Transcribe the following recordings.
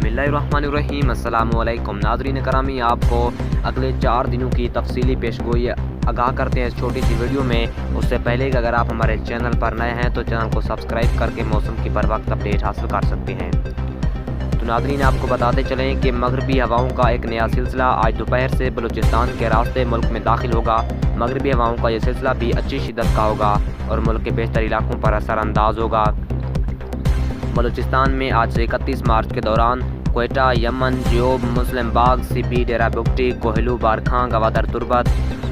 اللہ الرحمن الرحیم۔ السلام علیکم ناظرین کرامی، آپ کو اگلے 4 دنوں کی تفصیلی پیشگوئی آگاہ کرتے ہیں اس چھوٹی سی ویڈیو میں۔ اس سے پہلے کہ اگر آپ ہمارے چینل پر نئے ہیں تو چینل کو سبسکرائب کر کے موسم کی بر وقت اپڈیٹ حاصل کر سکتے ہیں۔ تو ناظرین آپ کو بتاتے چلیں کہ مغربی ہواؤں کا ایک نیا سلسلہ آج دوپہر سے بلوچستان کے راستے ملک میں داخل ہوگا۔ مغربی ہواؤں کا یہ سلسلہ بھی اچھی شدت کا ہوگا اور ملک کے بیشتر علاقوں پر اثر انداز ہوگا۔ بلوچستان میں آج سے 31 مارچ کے دوران کوئٹہ، یمن، جیوب، مسلم باغ، سی پی، ڈیرہ بگٹی، کوہلو، بارکھاں، گوادر تربت،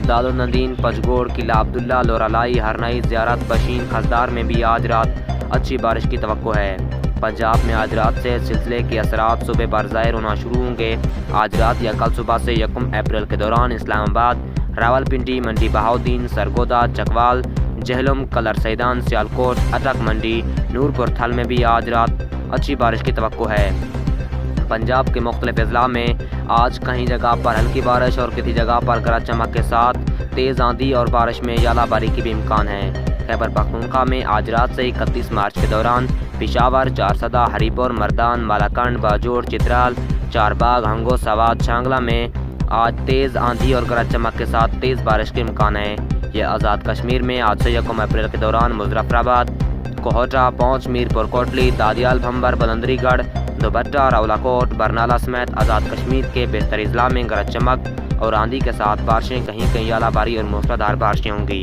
دارالندین، پنجگوڑ، قلعہ عبداللہ، لورالائی، ہرنائی، زیارت، بشین، خزدار میں بھی آج رات اچھی بارش کی توقع ہے۔ پنجاب میں آج رات سے سلسلے کے اثرات صبح پر ظاہر ہونا شروع ہوں گے۔ آج رات یا کل صبح سے 1 اپریل کے دوران اسلام آباد، راولپنڈی، منڈی بہاؤدین، سرگودا، چکوال، جہلم، کلر سیدان، سیالکوٹ، اٹک منڈی، نورپور تھل میں بھی آج رات اچھی بارش کی توقع ہے۔ پنجاب کے مختلف اضلاع میں آج کہیں جگہ پر ہلکی بارش اور کسی جگہ پر گرج چمک کے ساتھ تیز آندھی اور بارش میں ژالہ باری کی بھی امکان ہے۔ خیبر پختونخوا میں آج رات سے 31 مارچ کے دوران پشاور، چارسدہ، ہری پور، مردان، بالاکنڈ، باجوڑ، چترال، چارباغ، ہنگو، سوات، شانگلہ میں آج تیز آندھی اور گرج چمک کے ساتھ تیز بارش کے امکان ہے۔ یہ آزاد کشمیر میں آج سے 1 اپریل کے دوران مظفر آباد، کوہٹہ، پونچھ، میرپور کوٹلی، دادیال، بھمبر، بلندری گڑھ، دوبٹہ، راولاکوٹ، برنالہ سمیت آزاد کشمیر کے بیشتر اضلاع میں گرج چمک اور آندھی کے ساتھ بارشیں، کہیں کہیں ژالہ باری اور موسلادھار بارشیں ہوں گی۔